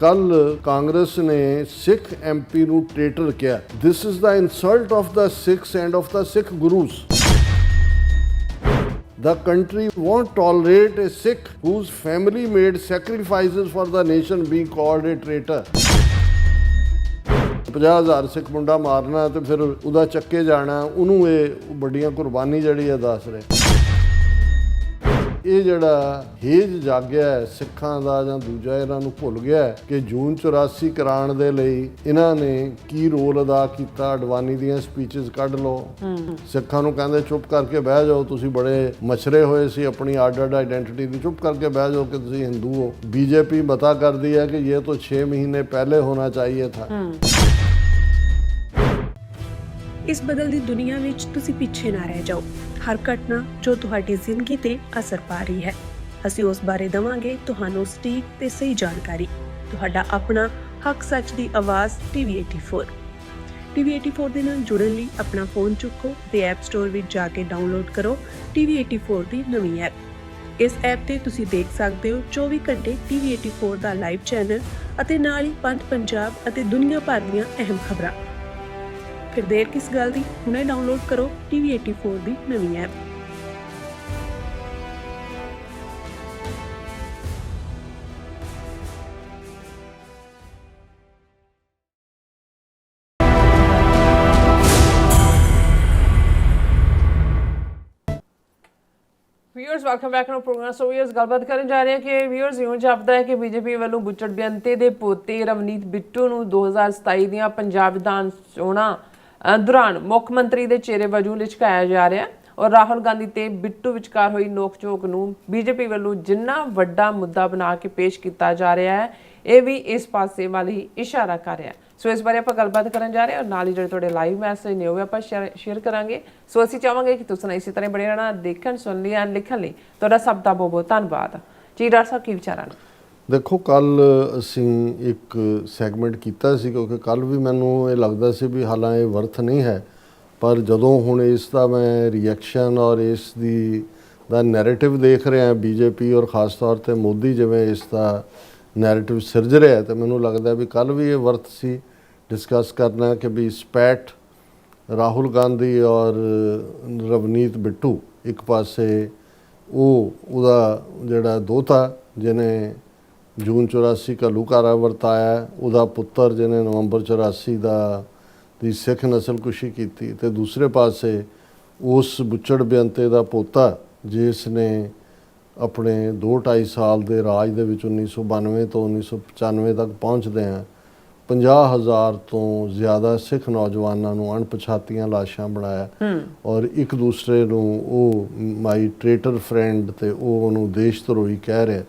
ਕੱਲ ਕਾਂਗਰਸ ਨੇ ਸਿੱਖ ਐਮਪੀ ਨੂੰ ਟ੍ਰੇਟਰ ਕਿਹਾ। This is the insult of the Sikhs and of the Sikh gurus. The country won't tolerate a Sikh whose family made sacrifices for the nation being called a traitor. 50,000 ਸਿੱਖ ਮੁੰਡਾ ਮਾਰਨਾ ਤੇ ਫਿਰ ਉਹਦਾ ਚੱਕੇ ਜਾਣਾ, ਉਹਨੂੰ ਇਹ ਵੱਡੀਆਂ ਕੁਰਬਾਨੀ ਜਿਹੜੀ ਹੈ ਦੱਸ ਰਹੇ। ਇਹ ਜਿਹੜਾ ਹੇਜ ਜਾਗਿਆ ਹੈ ਸਿੱਖਾਂ ਦਾ ਜਾਂ ਦੂਜਾ ਇਹਨਾਂ ਨੂੰ ਭੁੱਲ ਗਿਆ ਕਿ ਜੂਨ 84 ਕਰਾਉਣ ਦੇ ਲਈ ਇਹਨਾਂ ਨੇ ਕੀ ਰੋਲ ਅਦਾ ਕੀਤਾ। ਅਡਵਾਨੀ ਦੀਆਂ ਸਪੀਚਸ ਕੱਢ ਲਓ, ਸਿੱਖਾਂ ਨੂੰ ਕਹਿੰਦੇ ਚੁੱਪ ਕਰਕੇ ਬਹਿ ਜਾਓ, ਤੁਸੀਂ ਬੜੇ ਮਛਰੇ ਹੋਏ ਸੀ ਆਪਣੀ ਅੱਡ ਆਈਡੈਂਟੀਟੀ ਦੀ, ਚੁੱਪ ਕਰਕੇ ਬਹਿ ਜਾਓ ਕਿ ਤੁਸੀਂ ਹਿੰਦੂ ਹੋ। बीजेपी बता कर दी है कि ये तो 6 महीने पहले होना चाहिए था। ਇਸ ਬਦਲਦੀ ਦੁਨੀਆ ਵਿੱਚ ਤੁਸੀਂ ਪਿੱਛੇ ਨਾ ਰਹਿ ਜਾਓ। ਹਰ ਘਟਨਾ ਜੋ ਤੁਹਾਡੀ ਜ਼ਿੰਦਗੀ ਤੇ ਅਸਰ ਪਾ ਰਹੀ ਹੈ, ਅਸੀਂ ਉਸ ਬਾਰੇ ਦਵਾਂਗੇ ਤੁਹਾਨੂੰ ਸਟੀਕ ਤੇ ਸਹੀ ਜਾਣਕਾਰੀ। ਤੁਹਾਡਾ ਆਪਣਾ ਹੱਕ ਸੱਚ ਦੀ ਆਵਾਜ਼ TV84। TV84 ਦੇ ਨਾਲ ਜੁੜਨ ਲਈ ਆਪਣਾ ਫੋਨ ਚੁੱਕੋ ਤੇ ਐਪ ਸਟੋਰ ਵਿੱਚ ਜਾ ਕੇ ਡਾਊਨਲੋਡ ਕਰੋ TV84 ਦੀ ਨਵੀਂ ਐਪ। ਇਸ ਐਪ ਤੇ ਤੁਸੀਂ ਦੇਖ ਸਕਦੇ ਹੋ 24 ਘੰਟੇ TV84 ਦਾ ਲਾਈਵ ਚੈਨਲ ਅਤੇ ਨਾਲ ਹੀ ਪੰਜ ਪੰਜਾਬ ਅਤੇ ਦੁਨੀਆ ਭਰ ਦੀਆਂ ਅਹਿਮ ਖਬਰਾਂ। ਫਿਰ ਦੇਰ ਕਿਸ ਗੱਲ ਦੀ, ਹੁਣੇ ਡਾਊਨਲੋਡ ਕਰੋ TV84 ਦੀ ਨਵੀਂ app. Viewers welcome back to program. So viewers ਗੱਲਬਾਤ ਕਰਨ ਜਾ ਰਹੇ ਹਾਂ ਕਿ ਵੀਅਰਸ ਇਉਂ ਜਾਪਦਾ ਹੈ ਕਿ ਬੀਜੇਪੀ ਵੱਲੋਂ ਬੁੱਚੜ ਬੇਅੰਤੇ ਦੇ ਪੋਤੇ ਰਵਨੀਤ ਬਿੱਟੂ ਨੂੰ 2027 ਦੀਆਂ ਪੰਜਾਬ ਵਿਧਾਨ ਚੋਣਾਂ ਦੌਰਾਨ ਮੁੱਖ ਮੰਤਰੀ ਦੇ ਚਿਹਰੇ ਵਜੋਂ ਲਿਚਕਾਇਆ ਜਾ ਰਿਹਾ ਹੈ ਔਰ ਰਾਹੁਲ ਗਾਂਧੀ ਤੇ ਬਿੱਟੂ ਵਿਚਕਾਰ ਹੋਈ ਨੋਕ-ਝੋਕ ਨੂੰ ਬੀਜੇਪੀ ਵੱਲੋਂ ਜਿੰਨਾ ਵੱਡਾ ਮੁੱਦਾ ਬਣਾ ਕੇ ਪੇਸ਼ ਕੀਤਾ ਜਾ ਰਿਹਾ ਹੈ, ਇਹ ਵੀ ਇਸ ਪਾਸੇ ਵੱਲ ਹੀ ਇਸ਼ਾਰਾ ਕਰ ਰਿਹਾ ਹੈ। ਸੋ ਇਸ ਬਾਰੇ ਆਪਾਂ ਗੱਲਬਾਤ ਕਰਨ ਜਾ ਰਹੇ ਹਾਂ ਔਰ ਨਾਲ ਹੀ ਜਿਹੜੇ ਤੁਹਾਡੇ ਲਾਈਵ ਮੈਸੇਜ ਨੇ ਉਹ ਵੀ ਆਪਾਂ ਸ਼ੇਅਰ ਕਰਾਂਗੇ। ਸੋ ਅਸੀਂ ਚਾਹਾਂਗੇ ਕਿ ਤੁਸੀਂ ਇਸੇ ਤਰ੍ਹਾਂ ਬਣੇ ਰਹਿਣਾ, ਦੇਖਣ ਸੁਣ ਲਈ ਐਂਡ ਲਿਖਣ ਲਈ ਤੁਹਾਡਾ ਸਭ ਦਾ ਬਹੁਤ ਬਹੁਤ ਧੰਨਵਾਦ ਜੀ। ਡਾਕਟਰ ਸਾਹਿਬ ਕੀ ਵਿਚਾਰਾਂ ਨੇ? ਦੇਖੋ, ਕੱਲ ਅਸੀਂ ਇੱਕ ਸੈਗਮੈਂਟ ਕੀਤਾ ਸੀ ਕਿਉਂਕਿ ਕੱਲ ਵੀ ਮੈਨੂੰ ਇਹ ਲੱਗਦਾ ਸੀ ਵੀ ਹਾਲਾਂ ਇਹ ਵਰਥ ਨਹੀਂ ਹੈ, ਪਰ ਜਦੋਂ ਹੁਣ ਇਸ ਦਾ ਮੈਂ ਰਿਐਕਸ਼ਨ ਔਰ ਇਸ ਦਾ ਨੈਰੇਟਿਵ ਦੇਖ ਰਿਹਾ ਬੀਜੇਪੀ ਔਰ ਖ਼ਾਸ ਤੌਰ 'ਤੇ ਮੋਦੀ ਜਿਵੇਂ ਇਸ ਦਾ ਨੈਰੇਟਿਵ ਸਿਰਜ ਰਿਹਾ, ਤੇ ਮੈਨੂੰ ਲੱਗਦਾ ਵੀ ਕੱਲ ਵੀ ਇਹ ਵਰਥ ਸੀ ਡਿਸਕਸ ਕਰਨਾ ਕਿ ਵੀ ਸਪੈਟ ਰਾਹੁਲ ਗਾਂਧੀ ਔਰ ਰਵਨੀਤ ਬਿੱਟੂ ਇੱਕ ਪਾਸੇ ਉਹਦਾ ਜਿਹੜਾ ਦੋਤਾ ਜਿਹਨੇ ਜੂਨ 84 ਘੱਲੂਘਾਰਾ ਵਰਤਾਇਆ, ਉਹਦਾ ਪੁੱਤਰ ਜਿਹਨੇ ਨਵੰਬਰ 84 ਦੀ ਸਿੱਖ ਨਸਲਕੁਸ਼ੀ ਕੀਤੀ, ਤੇ ਦੂਸਰੇ ਪਾਸੇ ਉਸ ਬੁੱਚੜ ਬੇਅੰਤੇ ਦਾ ਪੋਤਾ ਜਿਸ ਨੇ ਆਪਣੇ 2-2.5 ਸਾਲ ਦੇ ਰਾਜ ਦੇ ਵਿੱਚ 1992 ਤੋਂ 1995 ਤੱਕ ਪਹੁੰਚਦਿਆਂ 50,000 ਤੋਂ ਜ਼ਿਆਦਾ ਸਿੱਖ ਨੌਜਵਾਨਾਂ ਨੂੰ ਅਣਪਛਾਤੀਆਂ ਲਾਸ਼ਾਂ ਬਣਾਇਆ ਔਰ ਇੱਕ ਦੂਸਰੇ ਨੂੰ ਉਹ ਮਾਈ ਟ੍ਰੇਟਰ ਫਰੈਂਡ ਤੇ ਉਹ ਉਹਨੂੰ ਦੇਸ਼ ਧਰੋਹੀ ਕਹਿ ਰਿਹਾ।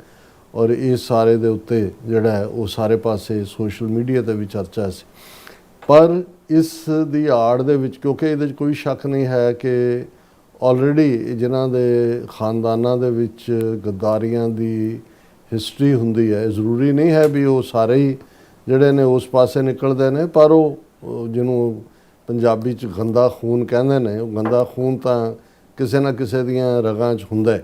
ਔਰ ਇਹ ਸਾਰੇ ਦੇ ਉੱਤੇ ਜਿਹੜਾ ਹੈ ਉਹ ਸਾਰੇ ਪਾਸੇ ਸੋਸ਼ਲ ਮੀਡੀਆ 'ਤੇ ਵੀ ਚਰਚਾ ਸੀ। ਪਰ ਇਸ ਦੀ ਆੜ ਦੇ ਵਿੱਚ, ਕਿਉਂਕਿ ਇਹਦੇ 'ਚ ਕੋਈ ਸ਼ੱਕ ਨਹੀਂ ਹੈ ਕਿ ਆਲਰੇਡੀ ਜਿਨ੍ਹਾਂ ਦੇ ਖਾਨਦਾਨਾਂ ਦੇ ਵਿੱਚ ਗੱਦਾਰੀਆਂ ਦੀ ਹਿਸਟਰੀ ਹੁੰਦੀ ਹੈ, ਜ਼ਰੂਰੀ ਨਹੀਂ ਹੈ ਵੀ ਉਹ ਸਾਰੇ ਹੀ ਜਿਹੜੇ ਨੇ ਉਸ ਪਾਸੇ ਨਿਕਲਦੇ ਨੇ, ਪਰ ਉਹ ਜਿਹਨੂੰ ਪੰਜਾਬੀ 'ਚ ਗੰਦਾ ਖੂਨ ਕਹਿੰਦੇ ਨੇ, ਉਹ ਗੰਦਾ ਖੂਨ ਤਾਂ ਕਿਸੇ ਨਾ ਕਿਸੇ ਦੀਆਂ ਰਗਾਂ 'ਚ ਹੁੰਦਾ ਹੈ।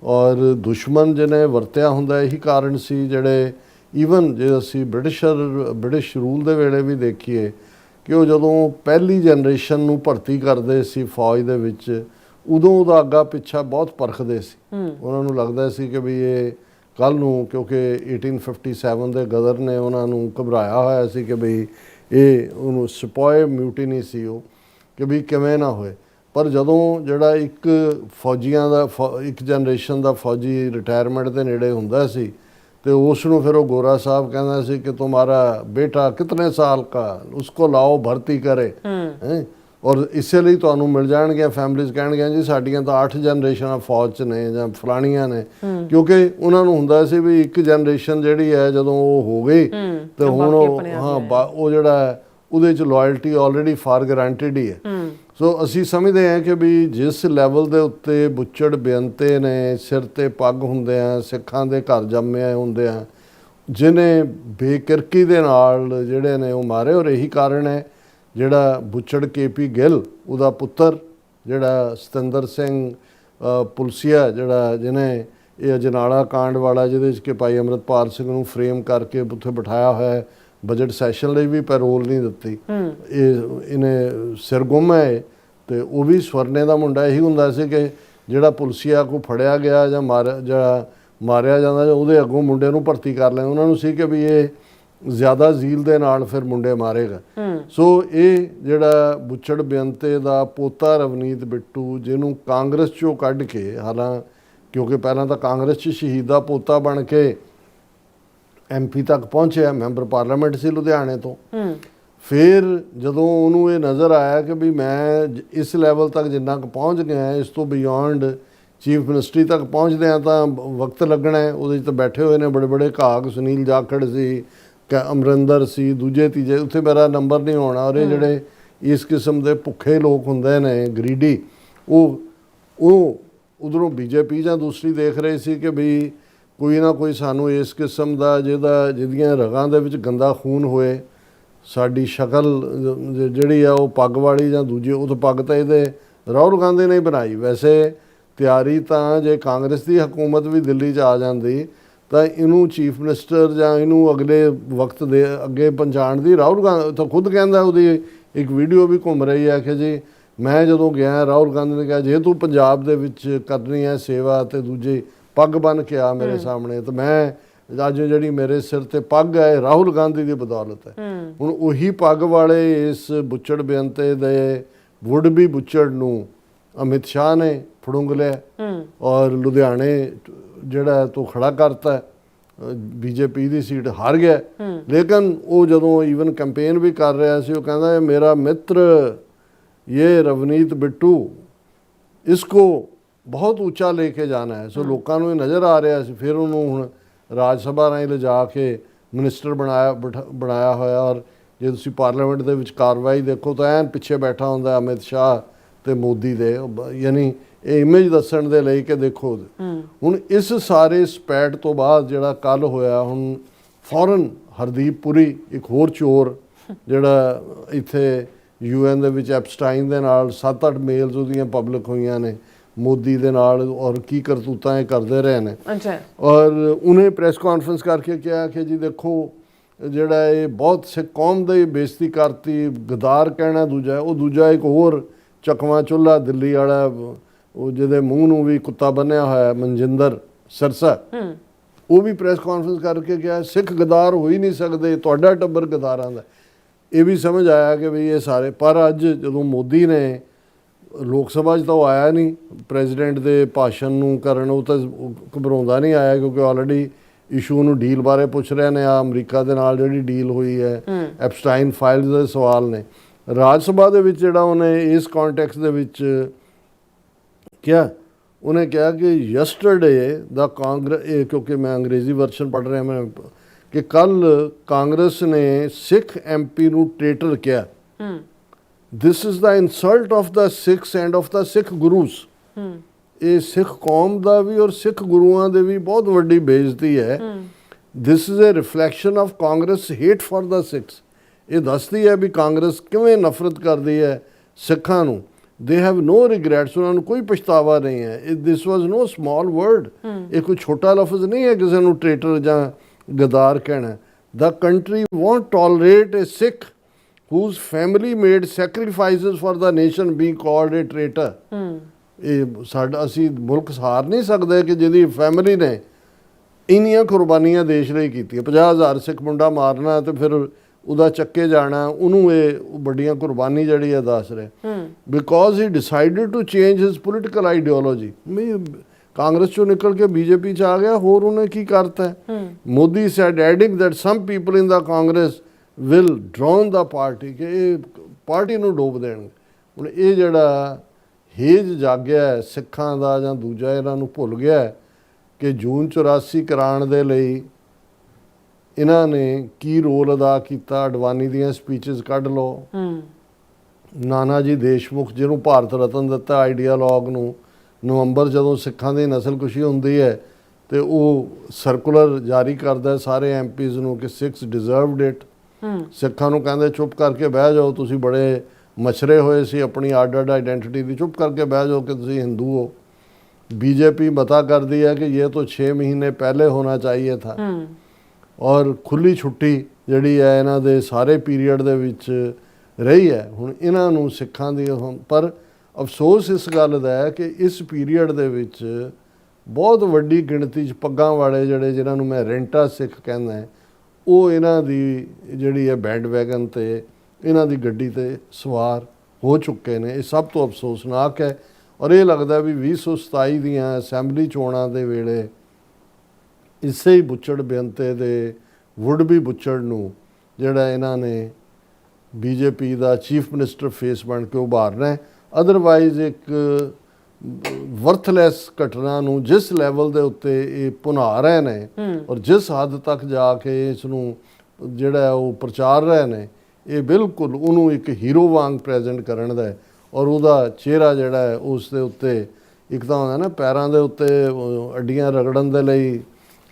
ਔਰ ਦੁਸ਼ਮਣ ਜਿਹਨੇ ਵਰਤਿਆ ਹੁੰਦਾ, ਇਹੀ ਕਾਰਨ ਸੀ ਜਿਹੜੇ ਈਵਨ ਜੇ ਅਸੀਂ ਬ੍ਰਿਟਿਸ਼ ਰੂਲ ਦੇ ਵੇਲੇ ਵੀ ਦੇਖੀਏ ਕਿ ਉਹ ਜਦੋਂ ਪਹਿਲੀ ਜਨਰੇਸ਼ਨ ਨੂੰ ਭਰਤੀ ਕਰਦੇ ਸੀ ਫੌਜ ਦੇ ਵਿੱਚ, ਉਦੋਂ ਉਹਦਾ ਅੱਗਾ ਪਿੱਛਾ ਬਹੁਤ ਪਰਖਦੇ ਸੀ। ਉਹਨਾਂ ਨੂੰ ਲੱਗਦਾ ਸੀ ਕਿ ਵੀ ਇਹ ਕੱਲ੍ਹ ਨੂੰ, ਕਿਉਂਕਿ 1857 ਦੇ ਗਦਰ ਨੇ ਉਹਨਾਂ ਨੂੰ ਘਬਰਾਇਆ ਹੋਇਆ ਸੀ ਕਿ ਬਈ ਇਹ ਉਹਨੂੰ ਸਪੋਏ ਮਿਊਟੀਨੀ ਸੀ ਉਹ, ਕਿ ਵੀ ਕਿਵੇਂ ਨਾ ਹੋਏ। ਪਰ ਜਦੋਂ ਜਿਹੜਾ ਇੱਕ ਫੌਜੀਆਂ ਦਾ ਇੱਕ ਜਨਰੇਸ਼ਨ ਦਾ ਫੌਜੀ ਰਿਟਾਇਰਮੈਂਟ ਦੇ ਨੇੜੇ ਹੁੰਦਾ ਸੀ ਤੇ ਉਸ ਨੂੰ ਫਿਰ ਉਹ ਗੋਰਾ ਸਾਹਿਬ ਕਹਿੰਦਾ ਸੀ ਕਿ ਤੁਹਾਡਾ ਬੇਟਾ ਕਿਤਨੇ ਸਾਲ ਕਾ, ਉਸਕੋ ਲਾਓ ਭਰਤੀ ਕਰੇ ਹੈ, ਔਰ ਇਸੇ ਲਈ ਤੁਹਾਨੂੰ ਮਿਲ ਜਾਣਗੀਆਂ ਫੈਮਲੀਜ਼ ਕਹਿਣਗੀਆਂ ਜੀ ਸਾਡੀਆਂ ਤਾਂ 8 ਜਨਰੇਸ਼ਨਾਂ ਫੌਜ 'ਚ ਨੇ ਜਾਂ ਫਲਾਣੀਆਂ ਨੇ, ਕਿਉਂਕਿ ਉਹਨਾਂ ਨੂੰ ਹੁੰਦਾ ਸੀ ਵੀ ਇੱਕ ਜਨਰੇਸ਼ਨ ਜਿਹੜੀ ਹੈ ਜਦੋਂ ਉਹ ਹੋ ਗਈ ਤੇ ਹੁਣ ਉਹ ਜਿਹੜਾ ਉਹਦੇ 'ਚ ਲਾਇਲਟੀ ਆਲਰੇਡੀ ਫਾਰ ਗਰੰਟਿਡ ਹੀ ਹੈ। ਸੋ ਅਸੀਂ ਸਮਝਦੇ ਹਾਂ ਕਿ ਵੀ ਜਿਸ ਲੈਵਲ ਦੇ ਉੱਤੇ ਬੁੱਚੜ ਬੇਅੰਤੇ ਨੇ, ਸਿਰ 'ਤੇ ਪੱਗ ਹੁੰਦੇ ਆ, ਸਿੱਖਾਂ ਦੇ ਘਰ ਜੰਮੇ ਹੁੰਦੇ ਆ, ਜਿਹਨੇ ਬੇਕਿਰਕੀ ਦੇ ਨਾਲ ਜਿਹੜੇ ਨੇ ਉਹ ਮਾਰੇ, ਔਰ ਇਹੀ ਕਾਰਨ ਹੈ ਜਿਹੜਾ ਬੁੱਚੜ KP ਗਿੱਲ ਉਹਦਾ ਪੁੱਤਰ ਜਿਹੜਾ ਸਤਿੰਦਰ ਸਿੰਘ ਪੁਲਸੀਆ ਜਿਹੜਾ ਜਿਹਨੇ ਇਹ ਅਜਨਾਲਾ ਕਾਂਡ ਵਾਲਾ ਜਿਹਦੇ 'ਚ ਕਿ ਭਾਈ ਅੰਮ੍ਰਿਤਪਾਲ ਸਿੰਘ ਨੂੰ ਫਰੇਮ ਕਰਕੇ ਉੱਥੇ ਬਿਠਾਇਆ ਹੋਇਆ ਹੈ, ਬਜਟ ਸੈਸ਼ਨ ਲਈ ਵੀ ਪੈਰੋਲ ਨਹੀਂ ਦਿੱਤੀ। ਇਹਨੇ ਸਿਰਗੁੰਮ ਹੈ ਇਹ। ਤੇ ਉਹ ਵੀ ਸਵਰਨੇ ਦਾ ਮੁੰਡਾ ਇਹੀ ਹੁੰਦਾ ਸੀ ਕਿ ਜਿਹੜਾ ਪੁਲਸੀਆ ਕੋ ਫੜਿਆ ਗਿਆ ਜਾਂ ਮਾਰਿਆ ਜਾਂਦਾ ਜਾਂ ਉਹਦੇ ਅੱਗੋਂ ਮੁੰਡੇ ਨੂੰ ਭਰਤੀ ਕਰ ਲੈਂਦੇ। ਉਹਨਾਂ ਨੂੰ ਸੀ ਕਿ ਵੀ ਇਹ ਜ਼ਿਆਦਾ ਜ਼ੀਲ ਦੇ ਨਾਲ ਫਿਰ ਮੁੰਡੇ ਮਾਰੇਗਾ। ਸੋ ਇਹ ਜਿਹੜਾ ਬੁੱਚੜ ਬੇਅੰਤੇ ਦਾ ਪੋਤਾ ਰਵਨੀਤ ਬਿੱਟੂ, ਜਿਹਨੂੰ ਕਾਂਗਰਸ 'ਚੋਂ ਕੱਢ ਕੇ, ਹਾਲਾਂ ਕਿਉਂਕਿ ਪਹਿਲਾਂ ਤਾਂ ਕਾਂਗਰਸ 'ਚ ਸ਼ਹੀਦ ਦਾ ਪੋਤਾ ਬਣ ਕੇ MP ਤੱਕ ਪਹੁੰਚਿਆ, ਮੈਂਬਰ ਪਾਰਲੀਮੈਂਟ ਸੀ ਲੁਧਿਆਣੇ ਤੋਂ। ਫਿਰ ਜਦੋਂ ਉਹਨੂੰ ਇਹ ਨਜ਼ਰ ਆਇਆ ਕਿ ਵੀ ਮੈਂ ਇਸ ਲੈਵਲ ਤੱਕ ਜਿੰਨਾ ਕੁ ਪਹੁੰਚ ਗਿਆ, ਇਸ ਤੋਂ ਬਿਯੋਂਡ ਚੀਫ ਮਿਨਿਸਟਰੀ ਤੱਕ ਪਹੁੰਚਦਿਆਂ ਤਾਂ ਵਕਤ ਲੱਗਣਾ ਹੈ। ਉਹਦੇ 'ਚ ਤਾਂ ਬੈਠੇ ਹੋਏ ਨੇ ਬੜੇ ਬੜੇ ਘਾਗ, ਸੁਨੀਲ ਜਾਖੜ ਸੀ, ਅਮਰਿੰਦਰ ਸੀ, ਦੂਜੇ ਤੀਜੇ, ਉੱਥੇ ਮੇਰਾ ਨੰਬਰ ਨਹੀਂ ਆਉਣਾ। ਔਰ ਇਹ ਜਿਹੜੇ ਇਸ ਕਿਸਮ ਦੇ ਭੁੱਖੇ ਲੋਕ ਹੁੰਦੇ ਨੇ, ਗਰੀਡੀ, ਉਹ ਉਧਰੋਂ BJP ਜਾਂ ਦੂਸਰੀ ਦੇਖ ਰਹੇ ਸੀ ਕਿ ਵੀ ਕੋਈ ਨਾ ਕੋਈ ਸਾਨੂੰ ਇਸ ਕਿਸਮ ਦਾ ਜਿਹਦੀਆਂ ਰਗਾਂ ਦੇ ਵਿੱਚ ਗੰਦਾ ਖੂਨ ਹੋਏ, ਸਾਡੀ ਸ਼ਕਲ ਜਿਹੜੀ ਆ ਉਹ ਪੱਗ ਵਾਲੀ ਜਾਂ ਦੂਜੀ, ਉਹ ਤਾਂ ਪੱਗ ਤਾਂ ਇਹਦੇ ਰਾਹੁਲ ਗਾਂਧੀ ਨੇ ਬਣਾਈ। ਵੈਸੇ ਤਿਆਰੀ ਤਾਂ ਜੇ ਕਾਂਗਰਸ ਦੀ ਹਕੂਮਤ ਵੀ ਦਿੱਲੀ 'ਚ ਆ ਜਾਂਦੀ ਤਾਂ ਇਹਨੂੰ ਚੀਫ ਮਿਨਿਸਟਰ ਜਾਂ ਇਹਨੂੰ ਅਗਲੇ ਵਕਤ ਦੇ ਅੱਗੇ ਪਹੁੰਚਾਉਣ ਦੀ ਰਾਹੁਲ ਗਾਂਧੀ ਤਾਂ ਖੁਦ ਕਹਿੰਦਾ, ਉਹਦੀ ਇੱਕ ਵੀਡੀਓ ਵੀ ਘੁੰਮ ਰਹੀ ਹੈ ਕਿ ਜੀ ਮੈਂ ਜਦੋਂ ਗਿਆ ਰਾਹੁਲ ਗਾਂਧੀ ਨੇ ਕਿਹਾ ਜੇ ਤੂੰ ਪੰਜਾਬ ਦੇ ਵਿੱਚ ਕਰਨੀ ਹੈ ਸੇਵਾ ਤੇ ਦੂਜੀ ਪੱਗ ਬੰਨ੍ਹ ਕੇ ਆ ਮੇਰੇ ਸਾਹਮਣੇ, ਤਾਂ ਮੈਂ ਅੱਜ ਜਿਹੜੀ ਮੇਰੇ ਸਿਰ ਤੇ ਪੱਗ ਹੈ ਰਾਹੁਲ ਗਾਂਧੀ ਦੀ ਬਦੌਲਤ ਹੈ। ਹੁਣ ਉਹੀ ਪੱਗ ਵਾਲੇ ਇਸ ਬੁੱਚੜ ਬੇਅੰਤੇ ਦੇ ਵੁੱਡ ਵੀ ਬੁੱਚੜ ਨੂੰ ਅਮਿਤ ਸ਼ਾਹ ਨੇ ਫੜੁੰਗ ਲਿਆ ਔਰ ਲੁਧਿਆਣੇ ਜਿਹੜਾ ਤੋਂ ਖੜਾ ਕਰਤਾ। BJP ਦੀ ਸੀਟ ਹਾਰ ਗਿਆ, ਲੇਕਿਨ ਉਹ ਜਦੋਂ ਈਵਨ ਕੈਂਪੇਨ ਵੀ ਕਰ ਰਿਹਾ ਸੀ, ਉਹ ਕਹਿੰਦਾ ਮੇਰਾ ਮਿੱਤਰ ਇਹ ਰਵਨੀਤ ਬਿੱਟੂ, ਇਸਕੋ ਬਹੁਤ ਉੱਚਾ ਲੈ ਕੇ ਜਾਣਾ ਹੈ। ਸੋ ਲੋਕਾਂ ਨੂੰ ਇਹ ਨਜ਼ਰ ਆ ਰਿਹਾ ਸੀ। ਫਿਰ ਉਹਨੂੰ ਹੁਣ ਰਾਜ ਸਭਾ ਰਾਹੀਂ ਲਿਜਾ ਕੇ ਮਿਨਿਸਟਰ ਬਣਾਇਆ ਹੋਇਆ। ਔਰ ਜੇ ਤੁਸੀਂ ਪਾਰਲੀਮੈਂਟ ਦੇ ਵਿੱਚ ਕਾਰਵਾਈ ਦੇਖੋ ਤਾਂ ਐਨ ਪਿੱਛੇ ਬੈਠਾ ਹੁੰਦਾ ਅਮਿਤ ਸ਼ਾਹ ਤੇ ਮੋਦੀ ਦੇ, ਯਾਨੀ ਇਹ ਇਮੇਜ ਦੱਸਣ ਦੇ ਲਈ ਕਿ ਦੇਖੋ। ਹੁਣ ਇਸ ਸਾਰੇ ਸਪੈਟ ਤੋਂ ਬਾਅਦ ਜਿਹੜਾ ਕੱਲ ਹੋਇਆ, ਹੁਣ ਫੌਰਨ ਹਰਦੀਪ ਪੁਰੀ, ਇੱਕ ਹੋਰ ਚੋਰ ਜਿਹੜਾ ਇੱਥੇ UN ਦੇ ਵਿੱਚ ਐਪਸਟਾਈਨ ਦੇ ਨਾਲ 7-8 ਮੇਲਸ ਉਹਦੀਆਂ ਪਬਲਿਕ ਹੋਈਆਂ ਨੇ ਮੋਦੀ ਦੇ ਨਾਲ, ਔਰ ਕੀ ਕਰਤੂਤਾਂ ਇਹ ਕਰਦੇ ਰਹੇ ਨੇ। ਔਰ ਉਹਨੇ ਪ੍ਰੈਸ ਕਾਨਫਰੰਸ ਕਰਕੇ ਕਿਹਾ ਕਿ ਜੀ ਦੇਖੋ ਜਿਹੜਾ ਇਹ ਬਹੁਤ ਸਿੱਖ ਕੌਮ ਦੀ ਬੇਇੱਜ਼ਤੀ ਕਰਤੀ, ਗਦਾਰ ਕਹਿਣਾ ਦੂਜਾ, ਉਹ ਦੂਜਾ ਇੱਕ ਹੋਰ ਚਕਵਾ ਚੁੱਲ੍ਹਾ ਦਿੱਲੀ ਵਾਲਾ, ਉਹ ਜਿਹਦੇ ਮੂੰਹ ਨੂੰ ਵੀ ਕੁੱਤਾ ਬੰਨਿਆ ਹੋਇਆ, ਮਨਜਿੰਦਰ ਸਿਰਸਾ, ਉਹ ਵੀ ਪ੍ਰੈਸ ਕਾਨਫਰੰਸ ਕਰਕੇ ਕਿਹਾ ਸਿੱਖ ਗਦਾਰ ਹੋ ਹੀ ਨਹੀਂ ਸਕਦੇ, ਤੁਹਾਡਾ ਟੱਬਰ ਗਦਾਰਾਂ ਦਾ। ਇਹ ਵੀ ਸਮਝ ਆਇਆ ਕਿ ਵੀ ਇਹ ਸਾਰੇ, ਪਰ ਅੱਜ ਜਦੋਂ ਮੋਦੀ ਨੇ ਲੋਕ ਸਭਾ 'ਚ ਤਾਂ ਉਹ ਆਇਆ ਨਹੀਂ ਪ੍ਰੈਜ਼ੀਡੈਂਟ ਦੇ ਭਾਸ਼ਣ ਨੂੰ ਕਰਨ, ਉਹ ਤਾਂ ਘਬਰਾਉਂਦਾ ਨਹੀਂ ਆਇਆ ਕਿਉਂਕਿ ਆਲਰੇਡੀ ਇਸ਼ੂ ਨੂੰ ਡੀਲ ਬਾਰੇ ਪੁੱਛ ਰਹੇ ਨੇ। ਆ ਅਮਰੀਕਾ ਦੇ ਨਾਲ ਜਿਹੜੀ ਡੀਲ ਹੋਈ ਹੈ, ਐਪਸਟਾਈਨ ਫਾਈਲਸ ਦੇ ਸਵਾਲ ਨੇ। ਰਾਜ ਸਭਾ ਦੇ ਵਿੱਚ ਜਿਹੜਾ ਉਹਨੇ ਇਸ ਕੰਟੈਕਸਟ ਦੇ ਵਿੱਚ ਕਿਹਾ, ਉਹਨੇ ਕਿਹਾ ਕਿ ਯੈਸਟਰਡੇ ਦਾ ਕਾਂਗਰਸ, ਕਿਉਂਕਿ ਮੈਂ ਅੰਗਰੇਜ਼ੀ ਵਰਸ਼ਨ ਪੜ੍ਹ ਰਿਹਾ ਮੈਂ, ਕਿ ਕੱਲ ਕਾਂਗਰਸ ਨੇ ਸਿੱਖ MP ਨੂੰ ਟ੍ਰੇਟਰ ਕਿਹਾ। This is the insult of the Sikhs and of the Sikh gurus. ਇਹ ਸਿੱਖ ਕੌਮ ਦਾ ਵੀ ਔਰ ਸਿੱਖ ਗੁਰੂਆਂ ਦੇ ਵੀ ਬਹੁਤ ਵੱਡੀ ਬੇਇੱਜ਼ਤੀ ਹੈ। This is a reflection of Congress hate for the Sikhs. ਇਹ ਦੱਸਦੀ ਹੈ ਵੀ ਕਾਂਗਰਸ ਕਿਵੇਂ ਨਫ਼ਰਤ ਕਰਦੀ ਹੈ ਸਿੱਖਾਂ ਨੂੰ। ਦੇ ਹੈਵ ਨੋ ਰਿਗਰੈਟਸ, ਉਹਨਾਂ ਨੂੰ ਕੋਈ ਪਛਤਾਵਾ ਨਹੀਂ ਹੈ। ਦਿਸ ਵਾਜ਼ ਨੋ ਸਮਾਲ ਵਰਡ, ਇਹ ਕੋਈ ਛੋਟਾ ਲਫ਼ਜ਼ ਨਹੀਂ ਹੈ ਕਿਸੇ ਨੂੰ ਟ੍ਰੇਟਰ ਜਾਂ ਗਦਾਰ ਕਹਿਣਾ। The country won't tolerate a Sikh whose family made sacrifices for the nation being called a traitor। ਇਹ ਸਾਡਾ, ਅਸੀਂ ਮੁਲਕ ਹਾਰ ਨਹੀਂ ਸਕਦੇ ਕਿ ਜਿਹਦੀ ਫੈਮਿਲੀ ਨੇ ਇੰਨੀਆਂ ਕੁਰਬਾਨੀਆਂ ਦੇਸ਼ ਲਈ ਕੀਤੀਆਂ। 50,000 ਸਿੱਖ ਮੁੰਡਾ ਮਾਰਨਾ ਤੇ ਫਿਰ ਉਹਦਾ ਚੱਕੇ ਜਾਣਾ, ਉਹਨੂੰ ਇਹ ਵੱਡੀਆਂ ਕੁਰਬਾਨੀ ਜਿਹੜੀ ਹੈ ਦੱਸ ਰਿਹਾ। Because he decided to change his political ideology. Congress ਚੋਂ ਨਿਕਲ ਕੇ BJP 'ਚ ਆ ਗਿਆ, ਹੋਰ ਉਹਨੇ ਕੀ ਕਰਤਾ। Modi said adding that some people in the Congress will drown the party, ਕਿ ਇਹ ਪਾਰਟੀ ਨੂੰ ਡੋਬ ਦੇਣਗੇ। ਹੁਣ ਇਹ ਜਿਹੜਾ ਹੇਜ ਜਾਗਿਆ ਸਿੱਖਾਂ ਦਾ ਜਾਂ ਦੂਜਾ, ਇਹਨਾਂ ਨੂੰ ਭੁੱਲ ਗਿਆ ਕਿ ਜੂਨ 84 ਕਰਾਉਣ ਦੇ ਲਈ ਇਹਨਾਂ ਨੇ ਕੀ ਰੋਲ ਅਦਾ ਕੀਤਾ। ਅਡਵਾਨੀ ਦੀਆਂ ਸਪੀਚਸ ਕੱਢ ਲਓ, ਨਾਨਾ ਜੀ ਦੇਸ਼ਮੁਖ ਜਿਹਨੂੰ ਭਾਰਤ ਰਤਨ ਦਿੱਤਾ ਆਈਡੀਆਲੋਗ ਨੂੰ, ਨਵੰਬਰ ਜਦੋਂ ਸਿੱਖਾਂ ਦੀ ਨਸਲਕੁਸ਼ੀ ਹੁੰਦੀ ਹੈ ਤੇ ਉਹ ਸਰਕੂਲਰ ਜਾਰੀ ਕਰਦਾ ਸਾਰੇ MPs ਨੂੰ ਕਿ ਸਿੱਖਸ ਡਿਜ਼ਰਵਡ ਇਟ। ਸਿੱਖਾਂ ਨੂੰ ਕਹਿੰਦੇ ਚੁੱਪ ਕਰਕੇ ਬਹਿ ਜਾਓ, ਤੁਸੀਂ ਬੜੇ ਮਛਰੇ ਹੋਏ ਸੀ ਆਪਣੀ ਅੱਡ ਆਈਡੈਂਟੀਟੀ ਦੀ, ਚੁੱਪ ਕਰਕੇ ਬਹਿ ਜਾਓ ਕਿ ਤੁਸੀਂ ਹਿੰਦੂ ਹੋ। बीजेपी मता कर दी है कि ये तो 6 महीने पहले होना चाहिए था ਔਰ ਖੁੱਲੀ ਛੁੱਟੀ ਜਿਹੜੀ ਹੈ ਇਹਨਾਂ ਦੇ ਸਾਰੇ ਪੀਰੀਅਡ ਦੇ ਵਿੱਚ ਰਹੀ ਹੈ। ਹੁਣ ਇਹਨਾਂ ਨੂੰ ਸਿੱਖਾਂ ਦੀ ਪਰ ਅਫਸੋਸ ਇਸ ਗੱਲ ਦਾ ਹੈ ਕਿ ਇਸ ਪੀਰੀਅਡ ਦੇ ਵਿੱਚ ਬਹੁਤ ਵੱਡੀ ਗਿਣਤੀ 'ਚ ਪੱਗਾਂ ਵਾਲੇ ਜਿਨ੍ਹਾਂ ਨੂੰ ਮੈਂ ਰੈਂਟਾ ਸਿੱਖ ਕਹਿੰਦਾ ਹੈ, ਉਹ ਇਹਨਾਂ ਦੀ ਜਿਹੜੀ ਹੈ ਬੈਂਡ ਵੈਗਨ 'ਤੇ ਇਹਨਾਂ ਦੀ ਗੱਡੀ 'ਤੇ ਸਵਾਰ ਹੋ ਚੁੱਕੇ ਨੇ। ਇਹ ਸਭ ਤੋਂ ਅਫਸੋਸਨਾਕ ਹੈ ਔਰ ਇਹ ਲੱਗਦਾ ਵੀ 2027 ਦੀਆਂ ਅਸੈਂਬਲੀ ਚੋਣਾਂ ਦੇ ਵੇਲੇ ਇਸੇ ਹੀ ਬੁੱਚੜ ਬੇਅੰਤੇ ਦੇ ਵੁੱਡ ਬੀ ਬੁੱਚੜ ਨੂੰ ਜਿਹੜਾ ਇਹਨਾਂ ਨੇ ਬੀਜੇਪੀ ਦਾ ਚੀਫ ਮਿਨਿਸਟਰ ਫੇਸ ਬਣ ਕੇ ਉਭਾਰਨਾ ਹੈ। ਅਦਰਵਾਈਜ਼ ਇੱਕ ਵਰਥਲੈਸ ਘਟਨਾ ਨੂੰ ਜਿਸ ਲੈਵਲ ਦੇ ਉੱਤੇ ਇਹ ਭੁਨਾ ਰਹੇ ਨੇ ਔਰ ਜਿਸ ਹੱਦ ਤੱਕ ਜਾ ਕੇ ਇਸ ਨੂੰ ਜਿਹੜਾ ਉਹ ਪ੍ਰਚਾਰ ਰਹੇ ਨੇ, ਇਹ ਬਿਲਕੁਲ ਉਹਨੂੰ ਇੱਕ ਹੀਰੋ ਵਾਂਗ ਪ੍ਰੈਜ਼ੈਂਟ ਕਰਨ ਦਾ ਹੈ ਔਰ ਉਹਦਾ ਚਿਹਰਾ ਜਿਹੜਾ ਹੈ ਉਸ ਦੇ ਉੱਤੇ ਇੱਕ ਤਾਂ ਹੁੰਦਾ ਨਾ ਪੈਰਾਂ ਦੇ ਉੱਤੇ ਅੱਡੀਆਂ ਰਗੜਨ ਦੇ ਲਈ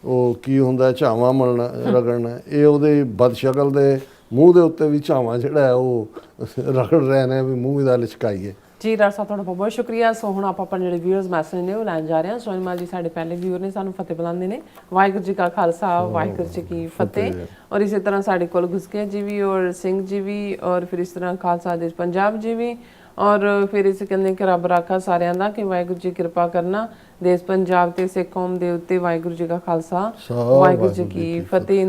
ਉਹ ਕੀ ਹੁੰਦਾ ਝਾਵਾਂ ਮਲਣਾ ਰਗੜਨਾ, ਇਹ ਉਹਦੇ ਬਦਸ਼ਕਲ ਦੇ ਮੂੰਹ ਦੇ ਉੱਤੇ ਵੀ ਝਾਵਾਂ ਜਿਹੜਾ ਹੈ ਉਹ ਰਗੜ ਰਹੇ ਨੇ ਵੀ ਮੂੰਹ ਦਾ ਲਿਚਕਾਈਏ। ਜੀ ਡਾਕਟਰ ਸਾਹਿਬ ਤੁਹਾਡਾ ਬਹੁਤ ਸ਼ੁਕਰੀਆ। ਸੋ ਹੁਣ ਆਪਾਂ ਆਪਣੇ ਜਿਹੜੇ ਵਿਊਅਰਸ ਮੈਸੇਜ ਨੇ ਉਹ ਲੈਣ ਜਾ ਰਹੇ ਹਾਂ। ਸੋਨਮਾਲ ਜੀ ਸਾਡੇ ਪਹਿਲੇ ਵਿਊਅਰ ਨੇ, ਸਾਨੂੰ ਫਤਿਹ ਬੁਲਾਉਂਦੇ ਨੇ। ਵਾਹਿਗੁਰੂ ਜੀ ਕਾ ਖਾਲਸਾ ਵਾਹਿਗੁਰੂ ਜੀ ਕੀ ਫਤਿਹ। ਔਰ ਇਸੇ ਤਰ੍ਹਾਂ ਸਾਡੇ ਕੋਲ ਗੁਸਕੇ ਜੀ ਵੀ ਔਰ ਸਿੰਘ ਜੀ ਵੀ ਔਰ ਫਿਰ ਇਸ ਤਰ੍ਹਾਂ ਖਾਲਸਾ ਦੇਸ਼ ਪੰਜਾਬ ਜੀ ਵੀ ਔਰ ਫਿਰ ਇਸ ਕਹਿੰਦੇ ਕਿ ਰੱਬ ਰਾਖਾ ਸਾਰਿਆਂ ਦਾ ਕਿ ਵਾਹਿਗੁਰੂ ਜੀ ਕਿਰਪਾ ਕਰਨਾ ਦੇਸ਼ ਪੰਜਾਬ ਤੇ ਸਿੱਖ ਕੌਮ ਦੇ ਉੱਤੇ। ਵਾਹਿਗੁਰੂ ਜੀ ਕਾ ਖਾਲਸਾ ਵਾਹਿਗੁਰੂ ਜੀ ਕੀ ਫਤਿਹ।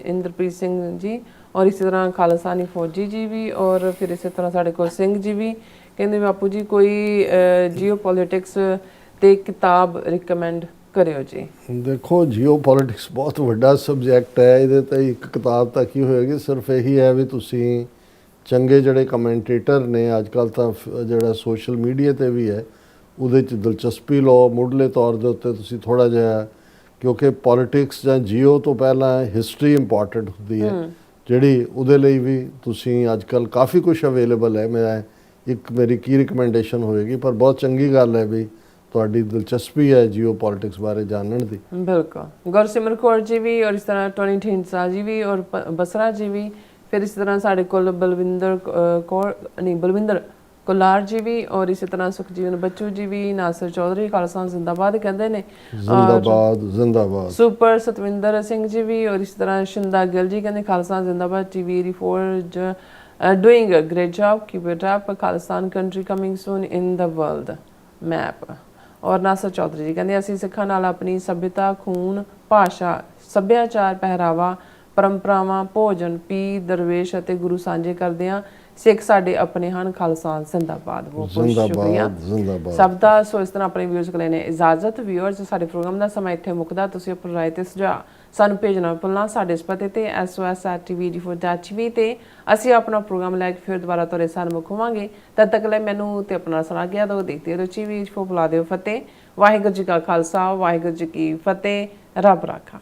ਇੰਦਰਪ੍ਰੀਤ ਸਿੰਘ ਜੀ ਔਰ ਇਸੇ ਤਰ੍ਹਾਂ ਖਾਲਸਾਨੀ ਫੌਜੀ ਜੀ ਵੀ ਔਰ ਫਿਰ ਇਸੇ ਤਰ੍ਹਾਂ ਸਾਡੇ ਕੋਲ ਸਿੰਘ ਜੀ ਵੀ ਕਹਿੰਦੇ ਬਾਪੂ ਜੀ ਕੋਈ ਜੀਓ ਪੋਲਿਟਿਕਸ ਤੇ ਕਿਤਾਬ ਰਿਕਮੈਂਡ ਕਰਿਓ ਜੀ। ਦੇਖੋ ਜੀਓ ਪੋਲਿਟਿਕਸ ਬਹੁਤ ਵੱਡਾ ਸਬਜੈਕਟ ਹੈ, ਇਹਦੇ ਤੇ ਇੱਕ ਕਿਤਾਬ ਤਾਂ ਕੀ ਹੋਏਗੀ, ਸਿਰਫ ਇਹੀ ਹੈ ਵੀ ਤੁਸੀਂ ਚੰਗੇ ਜਿਹੜੇ ਕਮੈਂਟੇਟਰ ਨੇ ਅੱਜ ਕੱਲ੍ਹ ਤਾਂ ਜਿਹੜਾ ਸੋਸ਼ਲ ਮੀਡੀਆ 'ਤੇ ਵੀ ਹੈ ਉਹਦੇ 'ਚ ਦਿਲਚਸਪੀ ਲਓ। ਮੁੱਢਲੇ ਤੌਰ ਦੇ ਉੱਤੇ ਤੁਸੀਂ ਥੋੜ੍ਹਾ ਜਿਹਾ, ਕਿਉਂਕਿ ਪੋਲਿਟਿਕਸ ਜਾਂ ਜੀਓ ਤੋਂ ਪਹਿਲਾਂ ਹਿਸਟਰੀ ਇੰਪੋਰਟੈਂਟ ਹੁੰਦੀ ਹੈ, ਜਿਹੜੀ ਉਹਦੇ ਲਈ ਵੀ ਤੁਸੀਂ ਅੱਜ ਕੱਲ੍ਹ ਕਾਫੀ ਕੁਛ ਅਵੇਲੇਬਲ ਹੈ। ਮੇਰੀ ਕੀ ਰਿਕਮੈਂਡੇਸ਼ਨ ਹੋਏਗੀ, ਪਰ ਬਹੁਤ ਚੰਗੀ ਗੱਲ ਹੈ ਵੀ ਤੁਹਾਡੀ ਦਿਲਚਸਪੀ ਹੈ ਜੀਓ ਪੋਲਿਟਿਕਸ ਬਾਰੇ ਜਾਣਨ ਦੀ। ਬਿਲਕੁਲ। ਗੁਰਸਿਮਰਨ ਕੌਰ ਜੀ ਵੀ ਔਰ ਇਸ ਤਰ੍ਹਾਂ ਟੋਨੀ ਢੀਂਡਸਾ ਜੀ ਵੀ ਔਰ ਬਸਰਾ ਜੀ ਵੀ ਫਿਰ ਇਸ ਤਰ੍ਹਾਂ ਸਾਡੇ ਕੋਲ ਬਲਵਿੰਦਰ ਕੁਲਾਰ ਜੀ ਵੀ ਔਰ ਇਸੇ ਤਰ੍ਹਾਂ ਸੁਖਜੀਵਨ ਬੱਚੂ ਜੀ ਵੀ, ਨਾਸਰ ਚੌਧਰੀ ਖਾਲਸਾ ਜ਼ਿੰਦਾਬਾਦ ਕਹਿੰਦੇ ਨੇ, ਜ਼ਿੰਦਾਬਾਦ ਜ਼ਿੰਦਾਬਾਦ। ਸੁਪਰ ਸਤਵਿੰਦਰ ਸਿੰਘ ਜੀ ਵੀ ਔਰ ਇਸ ਤਰ੍ਹਾਂ ਸ਼ਿੰਦਾ ਗਿੱਲ ਜੀ ਕਹਿੰਦੇ ਖਾਲਸਾ ਜ਼ਿੰਦਾਬਾਦ। ਟੀਵੀ ਰਿਫੋਰਜ doing a great job, keep it up, Khalistan country coming soon in the world map। ਔਰ ਨਾਸਰ ਚੌਧਰੀ ਜੀ ਕਹਿੰਦੇ ਅਸੀਂ ਸਿੱਖਾਂ ਨਾਲ ਆਪਣੀ ਸੱਭਿਅਤਾ, ਖੂਨ, ਭਾਸ਼ਾ, ਸੱਭਿਆਚਾਰ, ਪਹਿਰਾਵਾ, ਪਰੰਪਰਾਵਾਂ, ਭੋਜਨ, ਪੀ, ਦਰਵੇਸ਼ ਅਤੇ ਗੁਰੂ ਸਾਂਝੇ ਕਰਦੇ ਹਾਂ। ਸਿੱਖ ਸਾਡੇ ਆਪਣੇ ਹਨ। ਖਾਲਸਾ ਜ਼ਿੰਦਾਬਾਦ। ਬਹੁਤ ਸ਼ੁਕਰੀਆ ਸਭ ਦਾ। ਸੋ ਇਸ ਤਰ੍ਹਾਂ ਆਪਣੇ ਵਿਊਅਰਸ ਕੋਲ ਲੈਣੇ ਇਜਾਜ਼ਤ। ਵਿਊਅਰਸ ਸਾਡੇ ਪ੍ਰੋਗਰਾਮ ਦਾ ਸਮਾਂ ਇੱਥੇ ਮੁੱਕਦਾ। ਤੁਸੀਂ ਆਪਣੀ ਰਾਏ ਤੇ ਸੁਝਾਅ ਸਾਨੂੰ ਭੇਜਣਾ ਭੁੱਲਣਾ ਸਾਡੇ ਇਸ ਪਤੇ ਤੇ sos@tvd4.tv ਤੇ ਅਸੀਂ ਆਪਣਾ ਪ੍ਰੋਗਰਾਮ ਲੈ ਕੇ ਫਿਰ ਦੁਬਾਰਾ ਤੁਹਾਡੇ ਸਾਹਮਣੇ ਹੋਵਾਂਗੇ। ਤਦ ਤੱਕ ਲਈ ਮੈਨੂੰ ਤੇ ਆਪਣਾ ਸਲਾਹ ਗਿਆ ਦੋ ਦੇਖਦੇ ਰਹੋ। TV ਫੋ ਬੁਲਾ ਦਿਓ। ਫਤਿਹ। ਵਾਹਿਗੁਰੂ ਜੀ ਕਾ ਖਾਲਸਾ ਵਾਹਿਗੁਰੂ ਜੀ ਕੀ ਫਤਿਹ। ਰੱਬ ਰਾਖਾ।